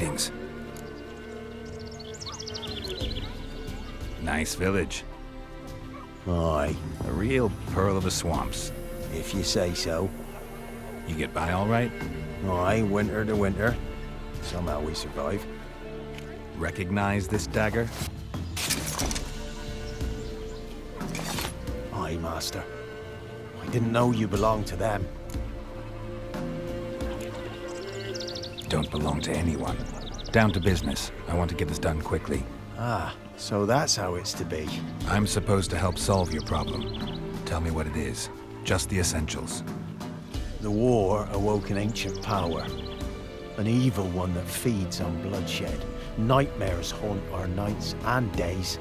Greetings. Nice village. Aye, A real pearl of the swamps. if you say so. You get by all right? Aye, winter to winter. Somehow we survive. Recognize this dagger? Aye, master. I didn't know you belonged to them. Don't belong to anyone. Down to business. I want to get this done quickly. Ah, so that's how it's to be. I'm supposed to help solve your problem. Tell me what it is. Just the essentials. The war awoke an ancient power. An evil one that feeds on bloodshed. Nightmares haunt our nights and days.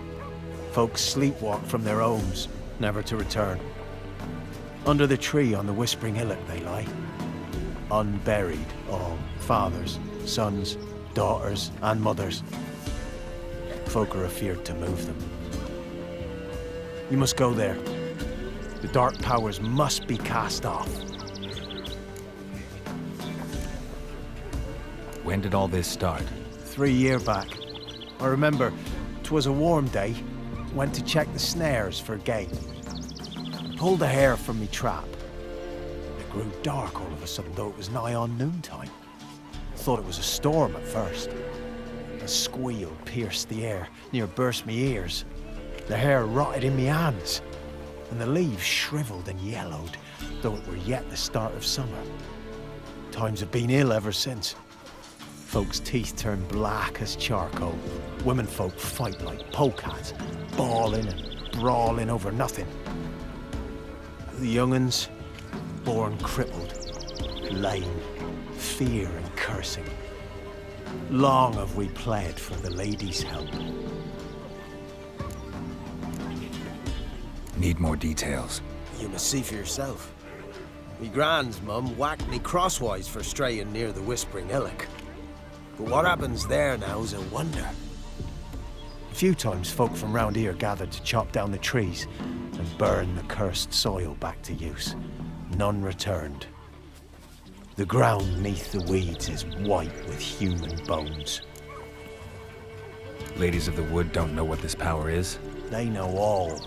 Folks sleepwalk from their homes, never to return. Under the tree on the Whispering Hillock they lie. Unburied, all fathers, sons, daughters, and mothers. Folk are afeard to move them. You must go there. The dark powers must be cast off. When did all this start? 3 years back. I remember 'twas a warm day. Went to check the snares for game. Pulled the hair from me trap. It grew dark all of a sudden, though it was nigh on noontime. Thought it was a storm at first. A squeal pierced the air, near burst me ears. The hair rotted in me hands, and the leaves shriveled and yellowed, though it were yet the start of summer. Times have been ill ever since. Folks' teeth turn black as charcoal. Womenfolk fight like polecats, bawling and brawling over nothing. The young'uns, born crippled, lame, fear and cursing. Long have we pled for the lady's help. Need more details. You must see for yourself. Me grand's mum whacked me crosswise for straying near the Whispering Hillock. But what happens there now is a wonder. A few times folk from round here gathered to chop down the trees and burn the cursed soil back to use. None returned. The ground neath the weeds is white with human bones. Ladies of the Wood don't know what this power is. They know all.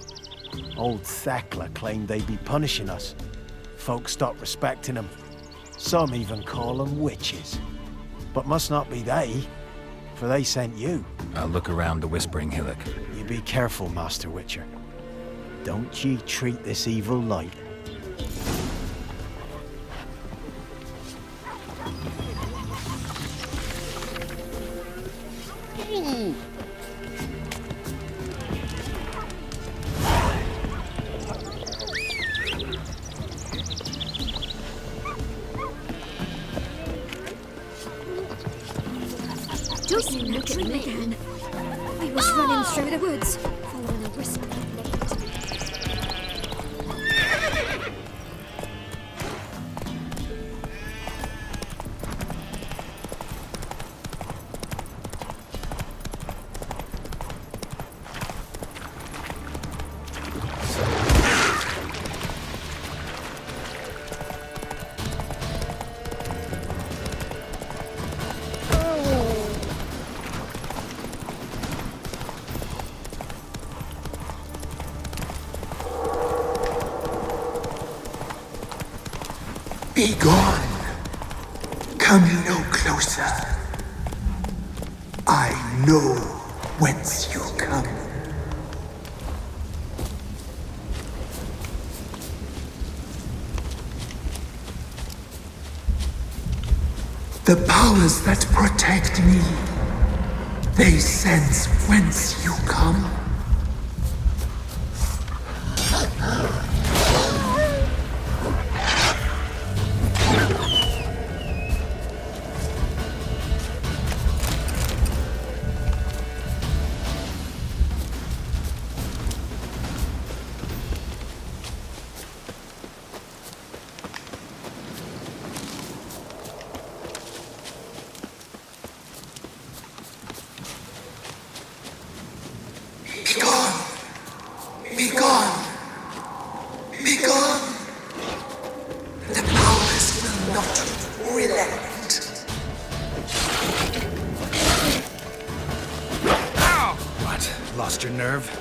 Old Thekla claimed they'd be punishing us. Folk stopped respecting them. Some even call them witches. But must not be they, for they sent you. I'll look around the Whispering Hillock. You be careful, Master Witcher. Don't ye treat this evil light. Just look at me again. I was running through the woods, following a whisper. Be gone. Come no closer. I know whence you come. The powers that protect me, they sense whence you come. Be gone! Be gone! Be gone! The powers will not relent. your nerve?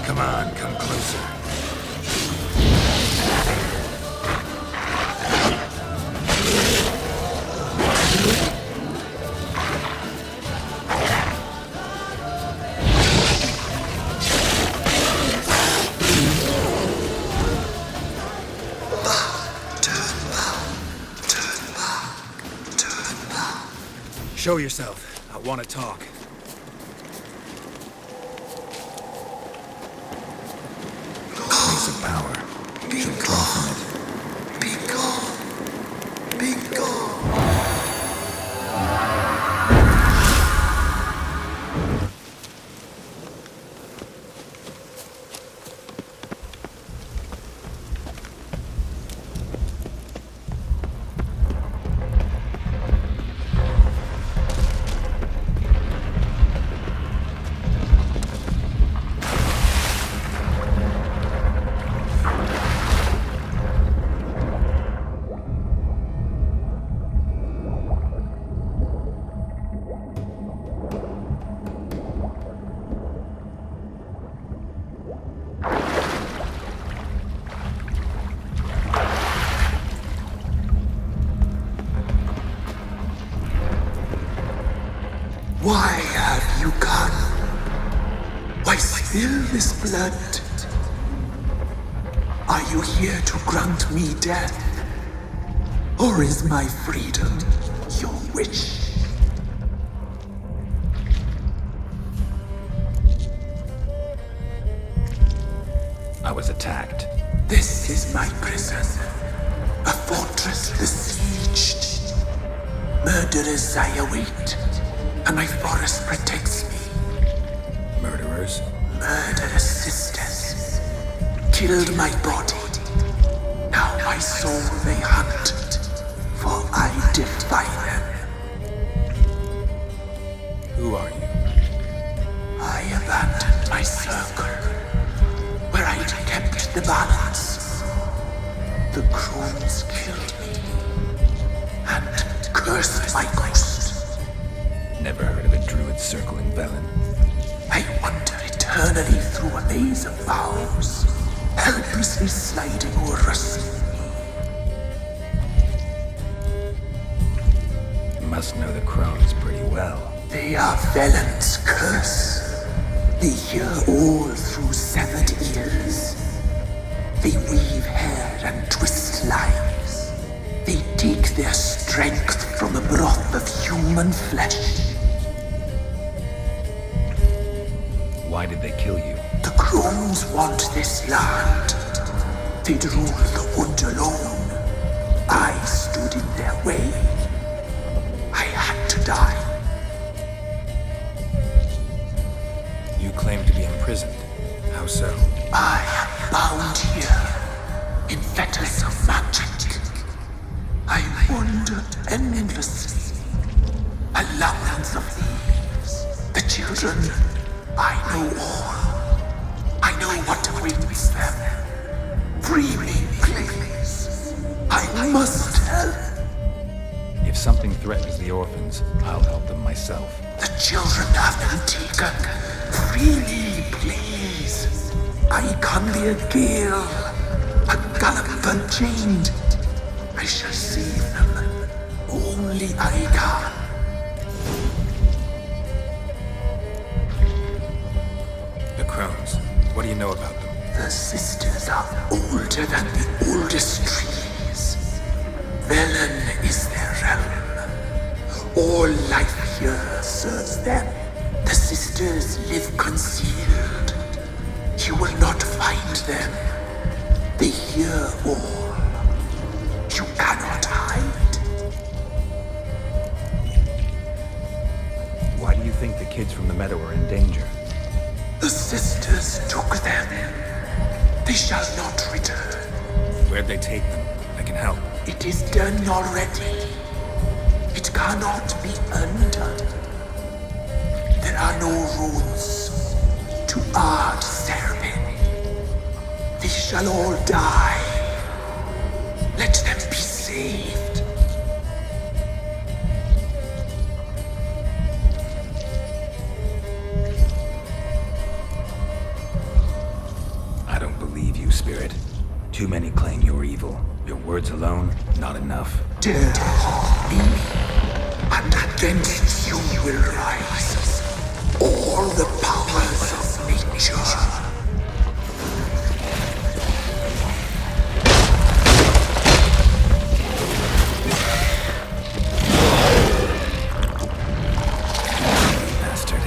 Come on, come closer. Show yourself. I want to talk. Piece of power. Should draw from it. Be gone. Be gone. Why have you come? Why spill this blood? Are you here to grant me death? Or is my freedom your wish? I was attacked. This is my prison, a fortress besieged. Murderers I await, and my forest protects me. Murderers? Murderous sisters killed my body. Now my soul they hunt, for I defy them. Who are you? I abandoned my circle, where I'd kept the balance. The crones killed me, and cursed my ghost. Never heard of a druid circling Velen. I wander eternally through a maze of vows, helplessly sliding over rust. You must know the crones pretty well. They are Velen's curse. They hear all through severed ears. They weave hair and twist lives. They take their strength from the broth of human flesh. Why did they kill you? The crones want this land. They'd rule the wood alone. I stood in their way. I had to die. You claim to be imprisoned. How so? I am bound here in fetters of magic. I wander endlessly, a labyrinth of leaves. The children, I know all. I know what awaits them. Free me, please. I must help. If something threatens the orphans, I'll help them myself. The children have been taken. Freely, please. I can be a Gale, a gallop unchained. I shall save them. Only I can. The crones. What do you know about them? The sisters are older than the oldest trees. Velen is their realm. All life here serves them. The sisters live concealed. You will not find them. They hear all. You cannot hide. Why do you think the kids from the meadow are in danger? The sisters took them. They shall not return. Where'd they take them? I can help. It is done already. It cannot be undone. There are no rules to Ard Serpent. They shall all die. Let them be saved. I don't believe you, Spirit. Too many claim you're evil. Your words alone, not enough. Dare harm me, and against you will rise all the powers of nature. Bastard.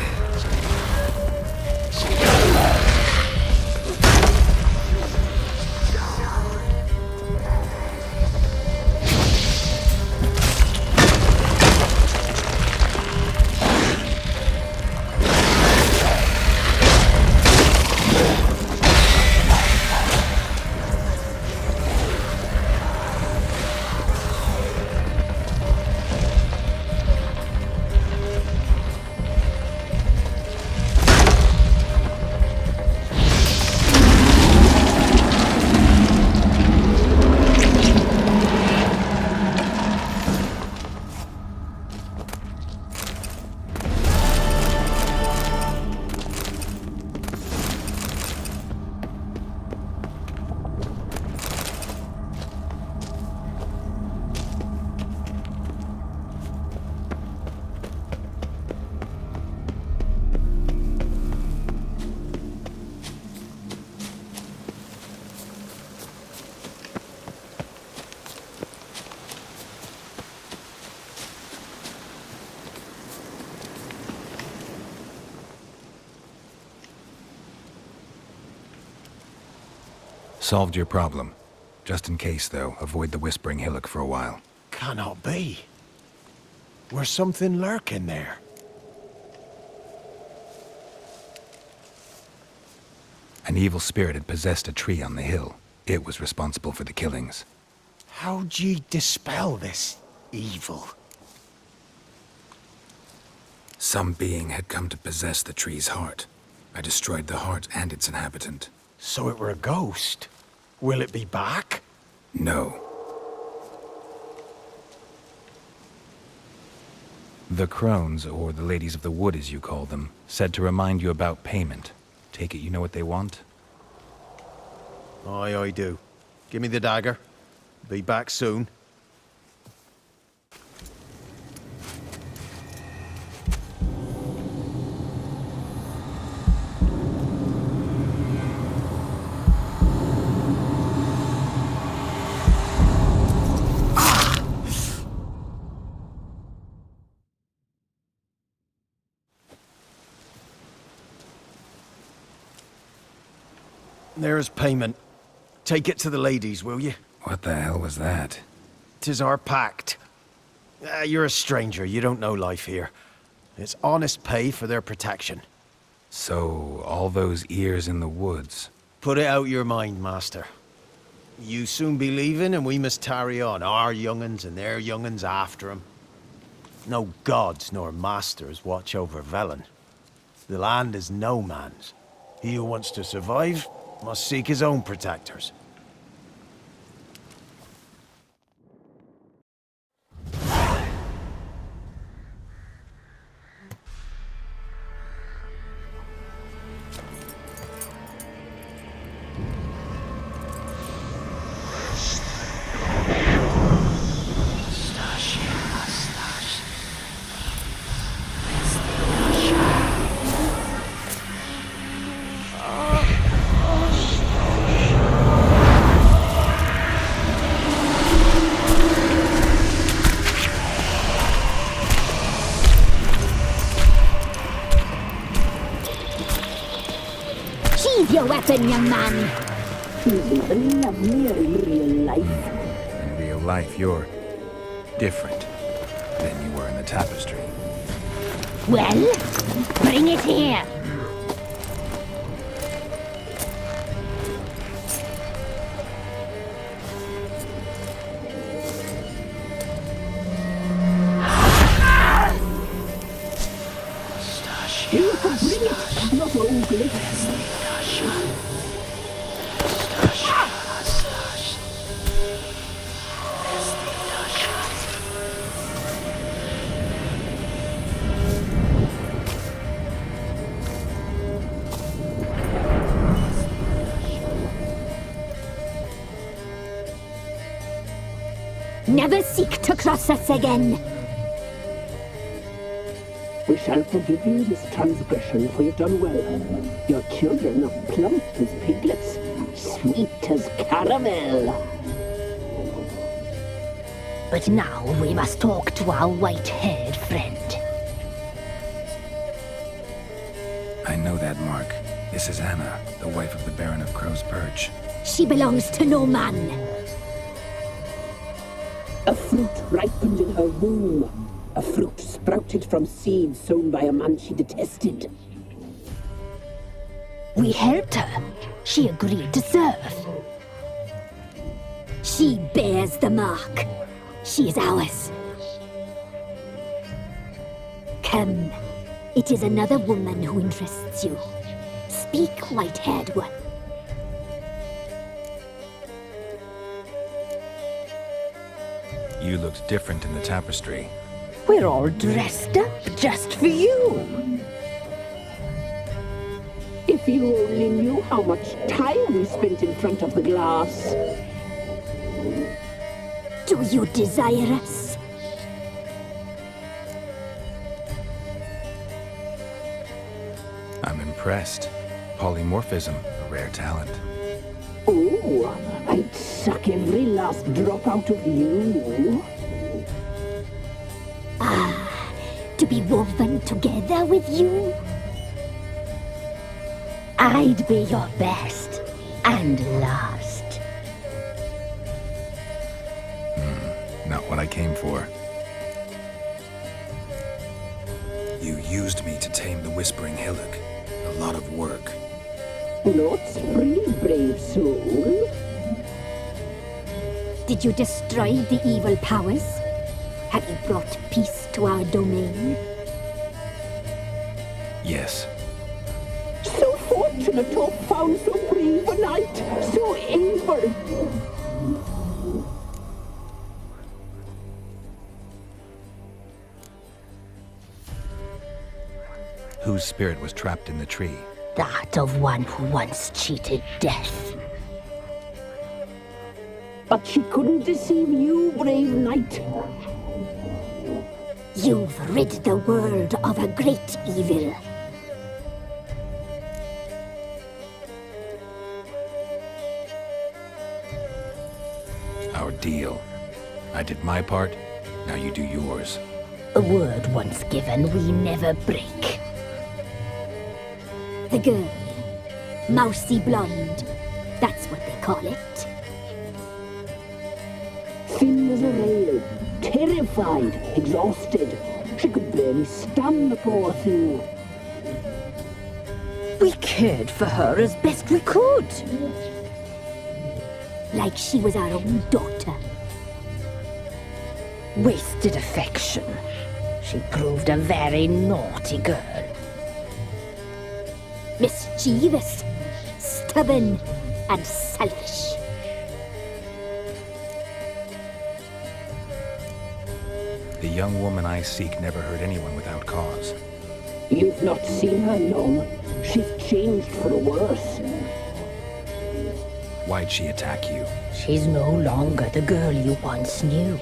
Solved your problem. Just in case, though, avoid the Whispering Hillock for a while. Cannot be. Where's something lurking there? An evil spirit had possessed a tree on the hill. It was responsible for the killings. How'd ye dispel this evil? Some being had come to possess the tree's heart. I destroyed the heart and its inhabitant. So it were a ghost. Will it be back? No. The crones, or the ladies of the wood as you call them, said to remind you about payment. Take it you know what they want? Aye, I do. Give me the dagger. Be back soon. There's payment. Take it to the ladies, will you? What the hell was that? 'Tis our pact. You're a stranger, you don't know life here. It's honest pay for their protection. So, all those ears in the woods. Put it out your mind, master. You soon be leaving and we must tarry on, our young'uns and their young'uns after 'em. No gods nor masters watch over Velen. The land is no man's. He who wants to survive must seek his own protectors. weapon, young man. He's even lovelier in real life. In real life, you're different than you were in the tapestry. Well, bring it here. You can bring it, not ugly. Never seek to cross us again. We shall forgive you this transgression, for you've done well. Your children are plump as piglets, sweet as caramel. But now we must talk to our white-haired friend. I know that mark. This is Anna, the wife of the Baron of Crow's Perch. She belongs to no man. A fruit ripened in her womb. A fruit sprouted from seeds sown by a man she detested. We helped her. She agreed to serve. She bears the mark. She is ours. Come. It is another woman who interests you. Speak, white-haired one. You looked different in the tapestry. We're all dressed up just for you. If you only knew how much time we spent in front of the glass. Do you desire us? I'm impressed. Polymorphism, a rare talent. Oh, I'd suck every last drop out of you. To be woven together with you? I'd be your best and last. Not what I came for. You used me to tame the Whispering Hillock. A lot of work. Not free, brave soul. Did you destroy the evil powers? Have you brought peace to our domain? Yes. So fortunate to have found so brave a knight, so able. Whose spirit was trapped in the tree? That of one who once cheated death. But she couldn't deceive you, brave knight. You've rid the world of a great evil. Our deal. I did my part, now you do yours. A word once given, we never break. The girl. Mousy blonde. That's what they call it. Thin as a rail, terrified, exhausted. She could barely stand, the poor thing. We cared for her as best we could. Like she was our own daughter. Wasted affection. She proved a very naughty girl. Mischievous, stubborn, and selfish. The young woman I seek never hurt anyone without cause. You've not seen her long. She's changed for the worse. Why'd she attack you? She's no longer the girl you once knew.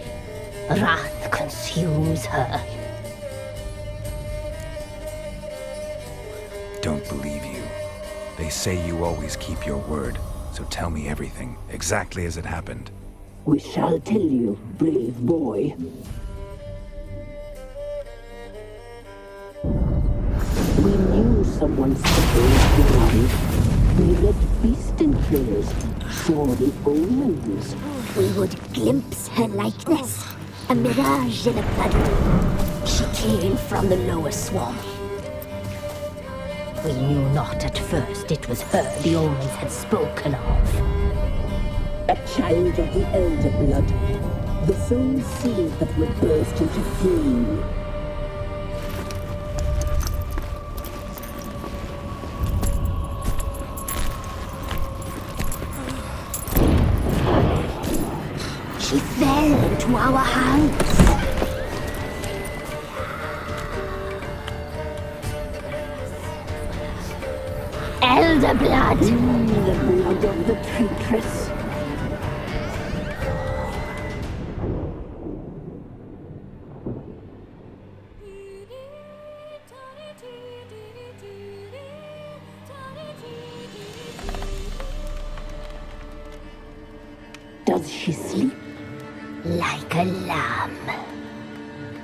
Wrath consumes her. Don't believe you. They say you always keep your word, so tell me everything, exactly as it happened. We shall tell you, brave boy. We knew someone special was alive. We led beast enclosures, saw the omens. We would glimpse her likeness, a mirage in a blood. She came from the lower swamp. We knew not at first it was her the omens had spoken of. A child of the elder blood, the soul seed that would burst into flame. She fell into our hands. Elder blood! The blood of the traitress. Does she sleep? Like a lamb.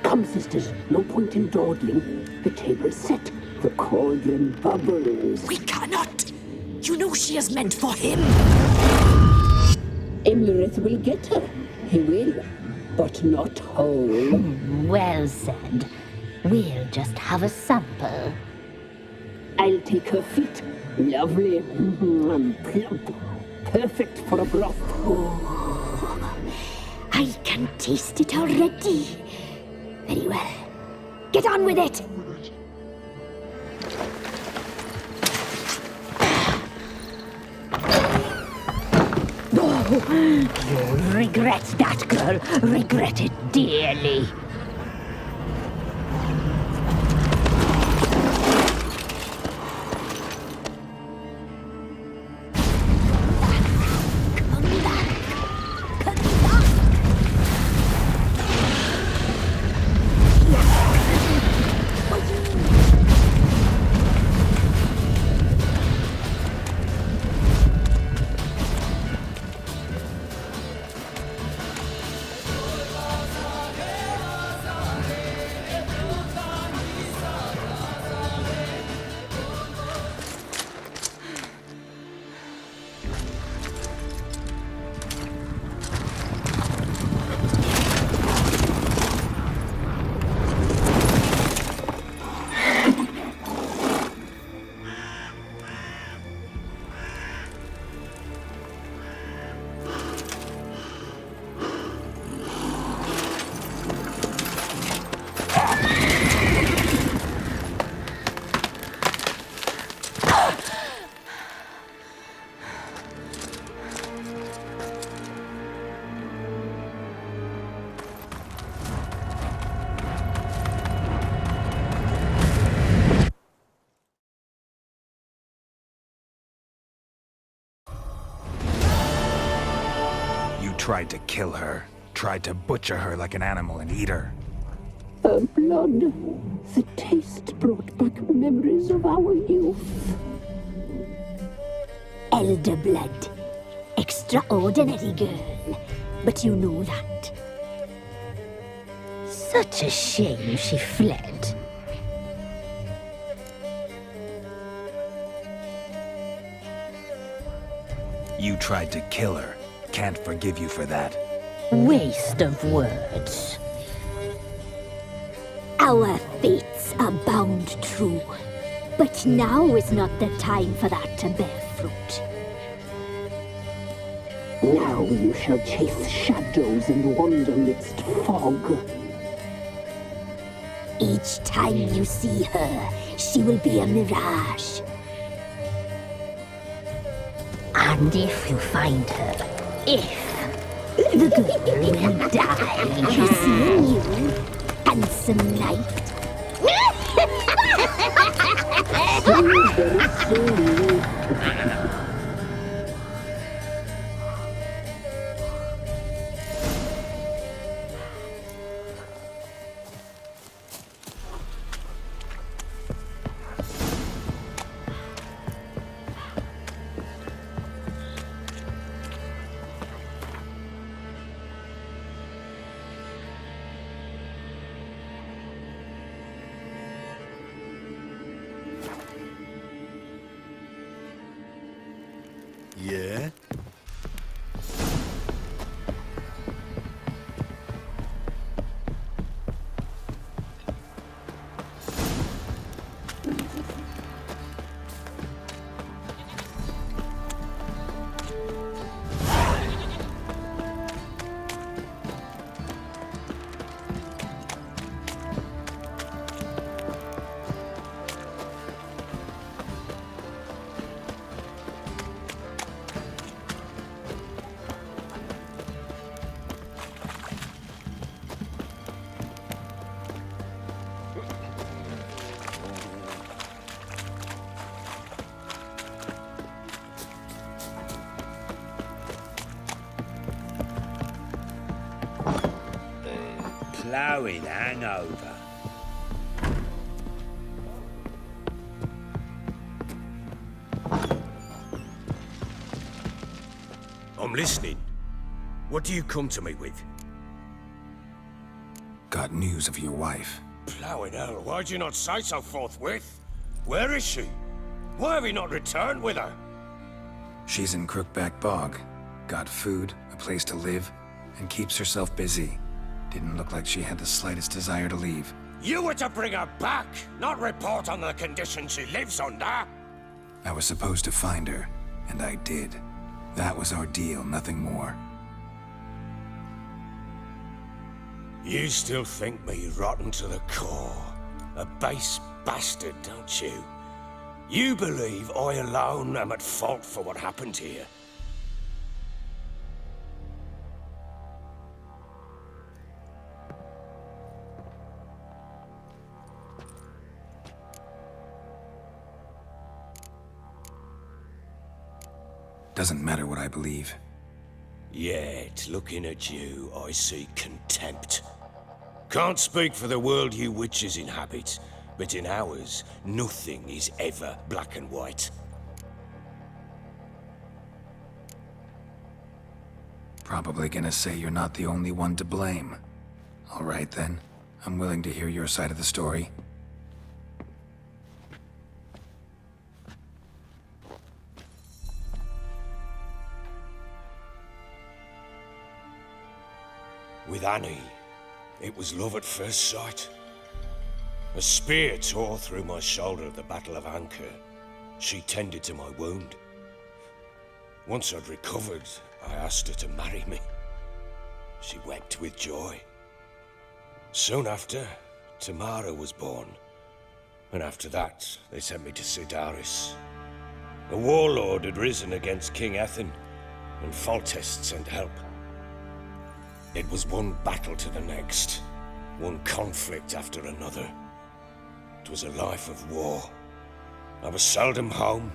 Come, sisters, no point in dawdling. The table's set. The cauldron bubbles. We cannot! You know she is meant for him! Imlerith will get her. He will, but not whole. Well said. We'll just have a sample. I'll take her feet. Lovely. Plump. Perfect for a broth. I can taste it already. Very well. Get on with it! You'll regret that, girl. Regret it dearly. Tried to kill her. Tried to butcher her like an animal and eat her. Her blood. The taste brought back memories of our youth. Elder blood. Extraordinary girl. But you know that. Such a shame she fled. You tried to kill her. Can't forgive you for that. Waste of words. Our fates are bound true. But now is not the time for that to bear fruit. Now you shall chase shadows and wander midst fog. Each time you see her, she will be a mirage. And if you find her, the girl will die. You see you, handsome knight. Yeah? Ploughing hangover. I'm listening. What do you come to me with? Got news of your wife. Ploughing hell, why'd you not say so forthwith? Where is she? Why have you not returned with her? She's in Crookback Bog. Got food, a place to live, and keeps herself busy. Didn't look like she had the slightest desire to leave. You were to bring her back, not report on the conditions she lives under. I was supposed to find her, and I did. That was our deal, nothing more. You still think me rotten to the core. A base bastard, don't you? You believe I alone am at fault for what happened here. Doesn't matter what I believe. Yet, looking at you, I see contempt. Can't speak for the world you witches inhabit, but in ours, nothing is ever black and white. Probably gonna say you're not the only one to blame. All right then, I'm willing to hear your side of the story. With Annie, it was love at first sight. A spear tore through my shoulder at the Battle of Anchor. She tended to my wound. Once I'd recovered, I asked her to marry me. She wept with joy. Soon after, Tamara was born. And after that, they sent me to Sidaris. A warlord had risen against King Ethan, and Foltest sent help. It was one battle to the next, one conflict after another. It was a life of war. I was seldom home,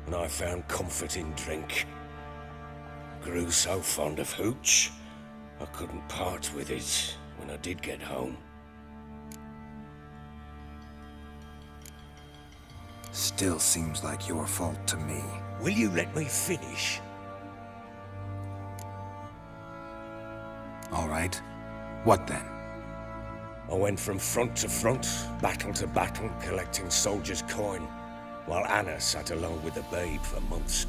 and I found comfort in drink. Grew so fond of hooch, I couldn't part with it when I did get home. Still seems like your fault to me. Will you let me finish? All right. What then? I went from front to front, battle to battle, collecting soldiers' coin, while Anna sat alone with the babe for months.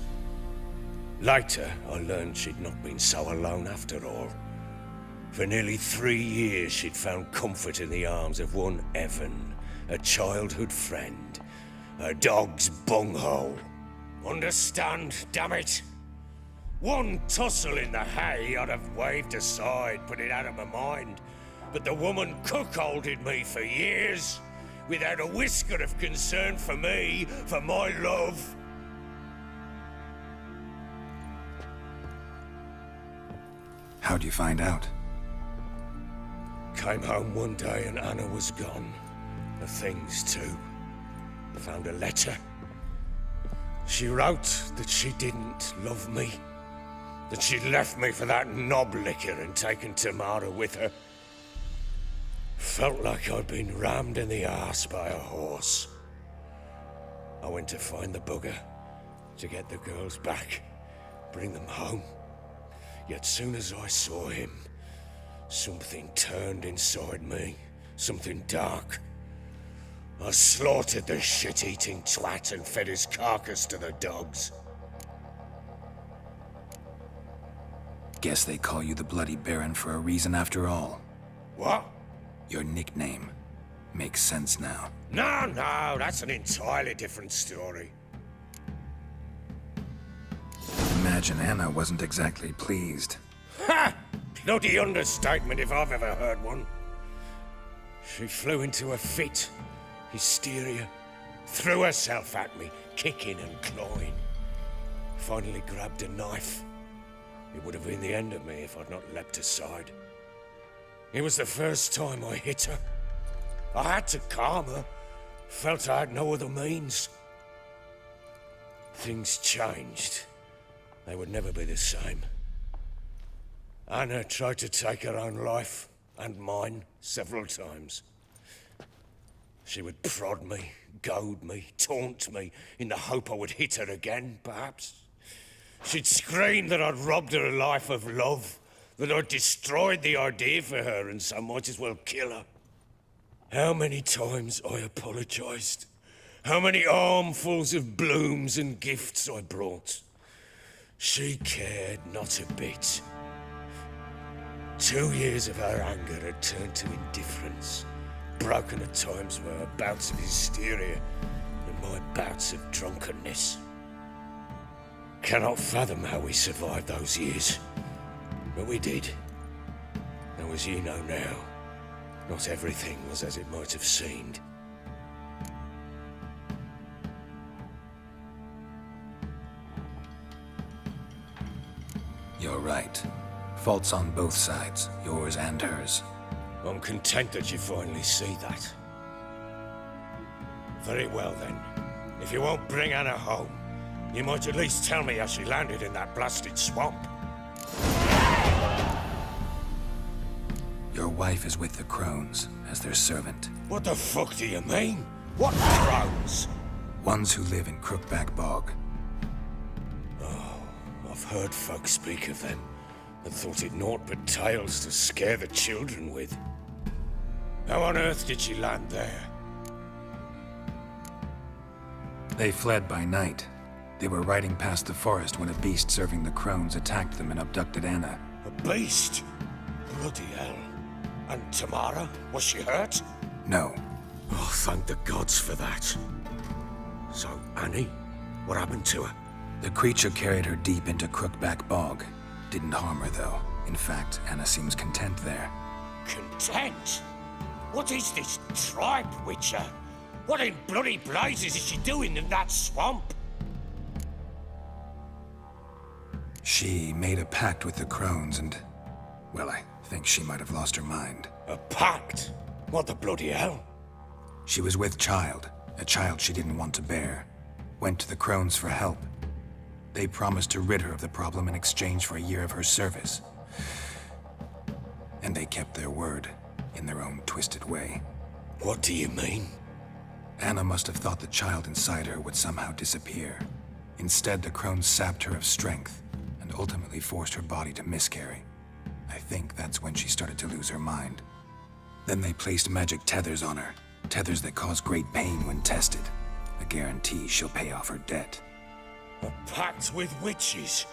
Later, I learned she'd not been so alone after all. For nearly 3 years, she'd found comfort in the arms of one Evan, a childhood friend, a dog's bunghole. Understand, damn it? One tussle in the hay I'd have waved aside, put it out of my mind. But the woman cuckolded me for years, without a whisker of concern for me, for my love. How'd you find out? Came home one day and Anna was gone. The things too. Found a letter. She wrote that she didn't love me. That she'd left me for that knob licker and taken Tamara with her. Felt like I'd been rammed in the arse by a horse. I went to find the bugger, to get the girls back, bring them home. Yet soon as I saw him, something turned inside me, something dark. I slaughtered the shit-eating twat and fed his carcass to the dogs. Guess they call you the Bloody Baron for a reason after all. What? Your nickname. Makes sense now. No, that's an entirely different story. Imagine Anna wasn't exactly pleased. Ha! Bloody understatement if I've ever heard one. She flew into a fit. Hysteria. Threw herself at me, kicking and clawing. Finally grabbed a knife. It would have been the end of me if I'd not leapt aside. It was the first time I hit her. I had to calm her. Felt I had no other means. Things changed. They would never be the same. Anna tried to take her own life, and mine, several times. She would prod me, goad me, taunt me, in the hope I would hit her again, perhaps. She'd scream that I'd robbed her life of love, that I'd destroyed the idea for her, and so might as well kill her. How many times I apologized. How many armfuls of blooms and gifts I brought. She cared not a bit. 2 years of her anger had turned to indifference, broken at times by her bouts of hysteria and my bouts of drunkenness. Cannot fathom how we survived those years, but we did. Though as you know now, not everything was as it might have seemed. You're right. Faults on both sides, yours and hers. I'm content that you finally see that. Very well then. If you won't bring Anna home, you might at least tell me how she landed in that blasted swamp. Your wife is with the Crones, as their servant. What the fuck do you mean? What crones? Ones who live in Crookback Bog. I've heard folk speak of them, and thought it naught but tales to scare the children with. How on earth did she land there? They fled by night. They were riding past the forest when a beast serving the Crones attacked them and abducted Anna. A beast? Bloody hell. And Tamara? Was she hurt? No. Oh, thank the gods for that. So, Annie? What happened to her? The creature carried her deep into Crookback Bog. Didn't harm her, though. In fact, Anna seems content there. Content? What is this tripe, Witcher? What in bloody blazes is she doing in that swamp? She made a pact with the Crones and... well, I think she might have lost her mind. A pact? What the bloody hell? She was with child, a child she didn't want to bear. Went to the Crones for help. They promised to rid her of the problem in exchange for a year of her service. And they kept their word, in their own twisted way. What do you mean? Anna must have thought the child inside her would somehow disappear. Instead, the Crones sapped her of strength, and ultimately forced her body to miscarry. I think that's when she started to lose her mind. Then they placed magic tethers on her, tethers that cause great pain when tested. A guarantee she'll pay off her debt. A pact with witches?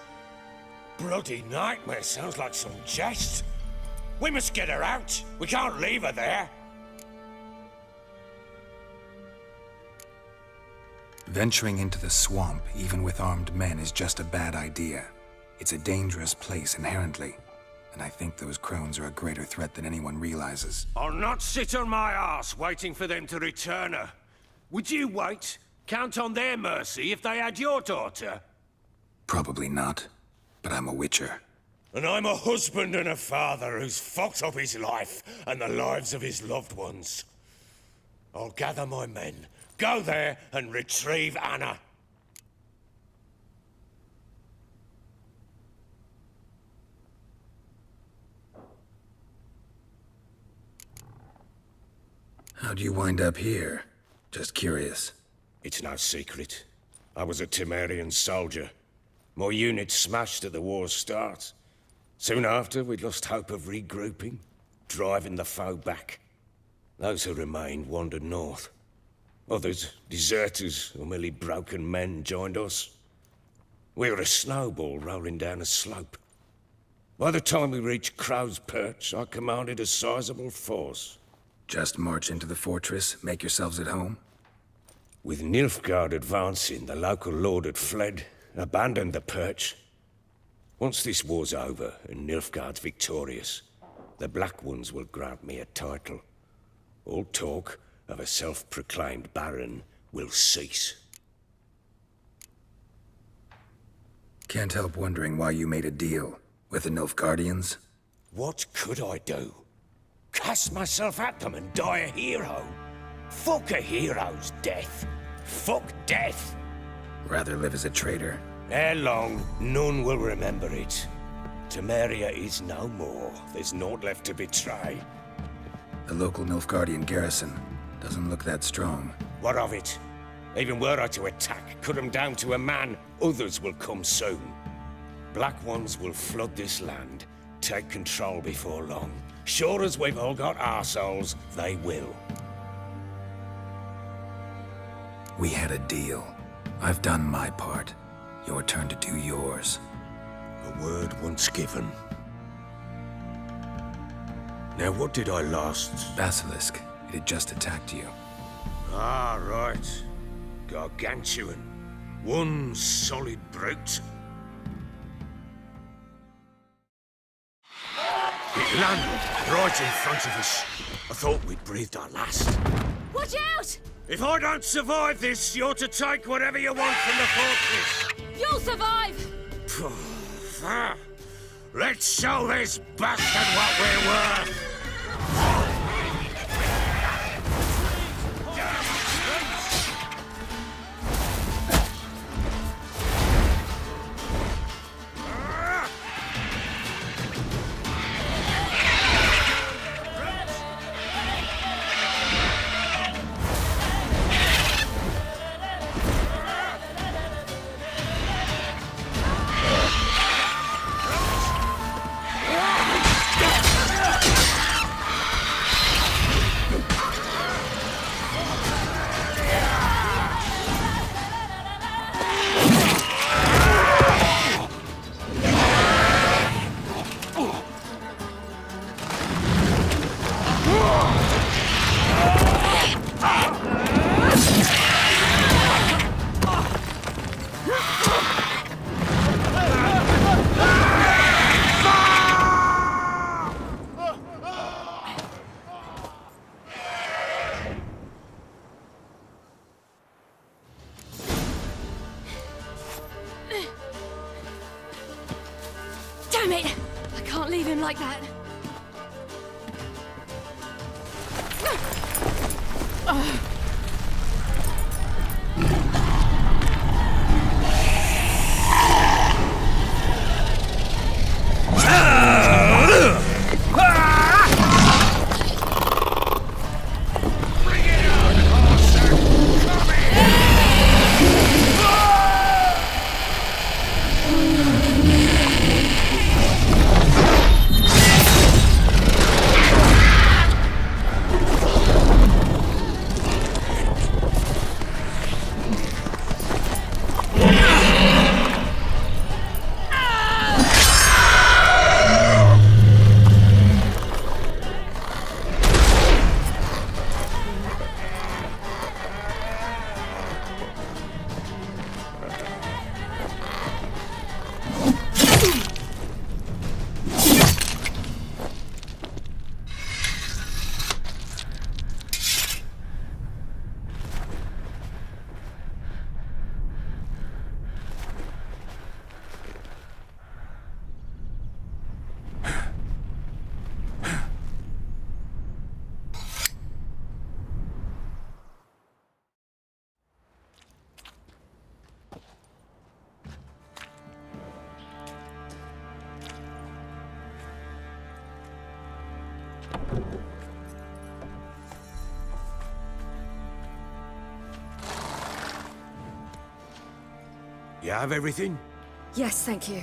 Bloody nightmare, sounds like some jest. We must get her out. We can't leave her there. Venturing into the swamp, even with armed men, is just a bad idea. It's a dangerous place inherently, and I think those Crones are a greater threat than anyone realizes. I'll not sit on my arse waiting for them to return her. Would you wait? Count on their mercy if they had your daughter? Probably not, but I'm a witcher. And I'm a husband and a father who's fucked up his life and the lives of his loved ones. I'll gather my men, go there and retrieve Anna. How'd you wind up here? Just curious. It's no secret. I was a Temerian soldier. My unit smashed at the war's start. Soon after, we'd lost hope of regrouping, driving the foe back. Those who remained wandered north. Others, deserters or merely broken men, joined us. We were a snowball rolling down a slope. By the time we reached Crow's Perch, I commanded a sizable force. Just march into the fortress, make yourselves at home? With Nilfgaard advancing, the local lord had fled, abandoned the perch. Once this war's over and Nilfgaard's victorious, the Black Ones will grant me a title. All talk of a self-proclaimed baron will cease. Can't help wondering why you made a deal with the Nilfgaardians. What could I do? Cast myself at them and die a hero? Fuck a hero's death. Fuck death. Rather live as a traitor. Ere long, none will remember it. Temeria is no more. There's naught left to betray. The local Nilfgaardian garrison doesn't look that strong. What of it? Even were I to attack, cut them down to a man, others will come soon. Black Ones will flood this land, take control before long. Sure as we've all got arseholes, they will. We had a deal. I've done my part. Your turn to do yours. A word once given. Now what did I last... Basilisk. It had just attacked you. Ah, right. Gargantuan. One solid brute. It landed right in front of us. I thought we'd breathed our last. Watch out! If I don't survive this, you're to take whatever you want from the fortress. You'll survive! Let's show this bastard what we're worth! Damn it! I can't leave him like that. You have everything? Yes, thank you.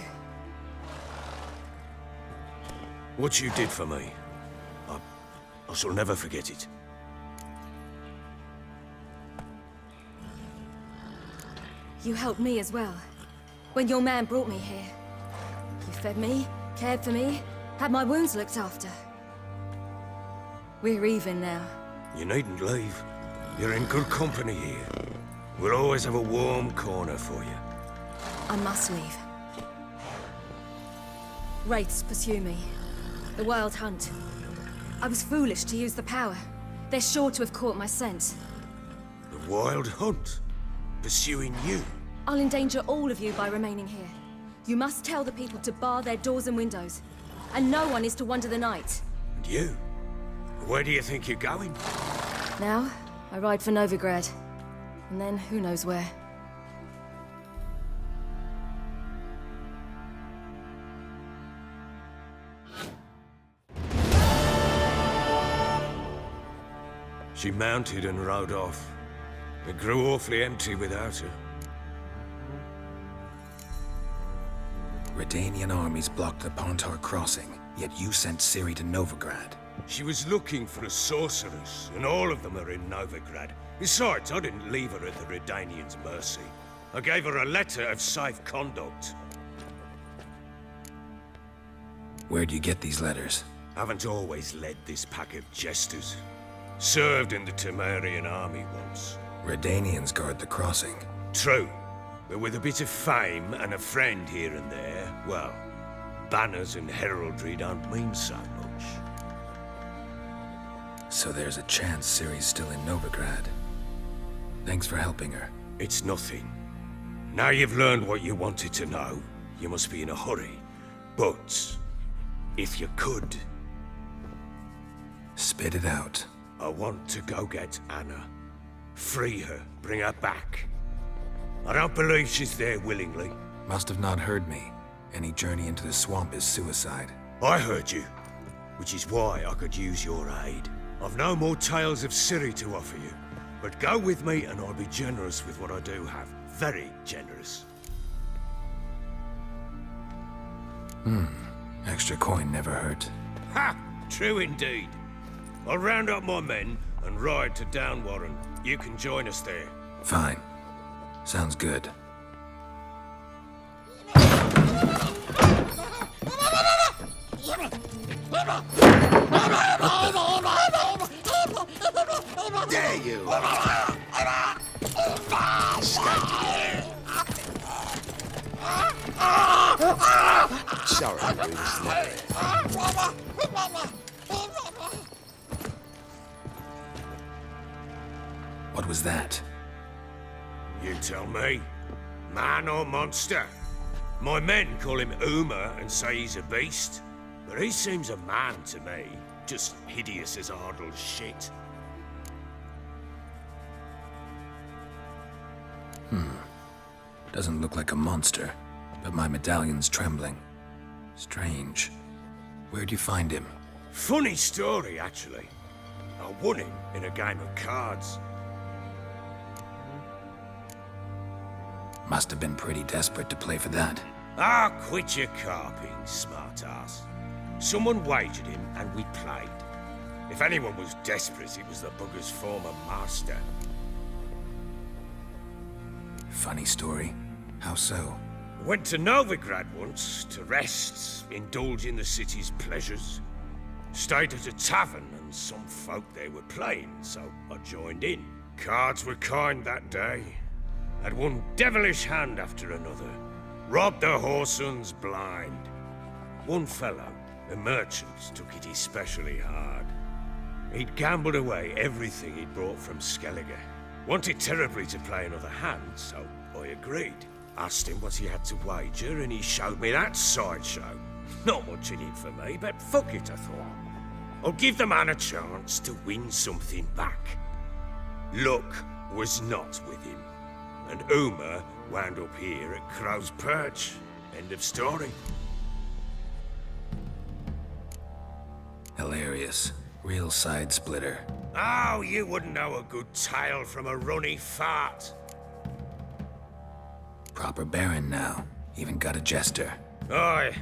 What you did for me, I shall never forget it. You helped me as well. When your man brought me here. You fed me, cared for me, had my wounds looked after. We're even now. You needn't leave. You're in good company here. We'll always have a warm corner for you. I must leave. Wraiths pursue me. The Wild Hunt. I was foolish to use the power. They're sure to have caught my scent. The Wild Hunt? Pursuing you? I'll endanger all of you by remaining here. You must tell the people to bar their doors and windows. And no one is to wander the night. And you? Where do you think you're going? Now, I ride for Novigrad. And then, who knows where. She mounted and rode off. It grew awfully empty without her. Redanian armies blocked the Pontar crossing, yet you sent Ciri to Novigrad. She was looking for a sorceress, and all of them are in Novigrad. Besides, I didn't leave her at the Redanians' mercy. I gave her a letter of safe conduct. Where'd you get these letters? Haven't always led this pack of jesters. Served in the Temerian army once. Redanians guard the crossing. True, but with a bit of fame and a friend here and there, well, banners and heraldry don't mean so much. So there's a chance Ciri's still in Novigrad. Thanks for helping her. It's nothing. Now you've learned what you wanted to know, you must be in a hurry. But, if you could... Spit it out. I want to go get Anna. Free her, bring her back. I don't believe she's there willingly. Must have not heard me. Any journey into the swamp is suicide. I heard you, which is why I could use your aid. I've no more tales of Ciri to offer you, but go with me and I'll be generous with what I do have. Very generous. Extra coin never hurt. Ha! True indeed. I'll round up my men and ride to Downwarren. You can join us there. Fine. Sounds good. There you are. Sorry, What was that? You tell me. Man or monster? My men call him Uma and say he's a beast. But he seems a man to me. Just hideous as Ardle's shit. Doesn't look like a monster, but my medallion's trembling. Strange. Where'd you find him? Funny story, actually. I won him in a game of cards. Must have been pretty desperate to play for that. Ah, quit your carping, smartass. Someone wagered him and we played. If anyone was desperate, it was the bugger's former master. Funny story. How so? Went to Novigrad once to rest, indulge in the city's pleasures. Stayed at a tavern and some folk there were playing, so I joined in. Cards were kind that day. Had one devilish hand after another. Robbed the whoresun's blind. One fellow, a merchant, took it especially hard. He'd gambled away everything he'd brought from Skellige. Wanted terribly to play another hand, so I agreed. Asked him what he had to wager, and he showed me that sideshow. Not much in it for me, but fuck it, I thought. I'll give the man a chance to win something back. Luck was not with him, and Uma wound up here at Crow's Perch. End of story. Hilarious. Real side splitter. Oh, you wouldn't know a good tale from a runny fart. Proper baron now. Even got a jester. Aye,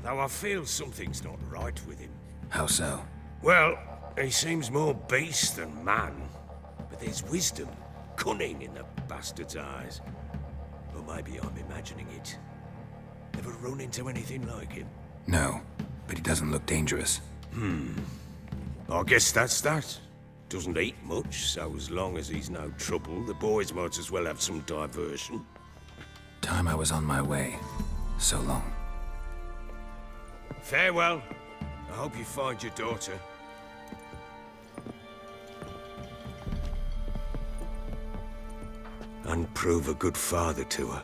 though I feel something's not right with him. How so? Well, he seems more beast than man, but there's wisdom, cunning in the bastard's eyes. Or maybe I'm imagining it. Ever run into anything like him? No, but he doesn't look dangerous. I guess that's that. Doesn't eat much, so as long as he's no trouble, the boys might as well have some diversion. Time I was on my way. So long. Farewell. I hope you find your daughter. And prove a good father to her.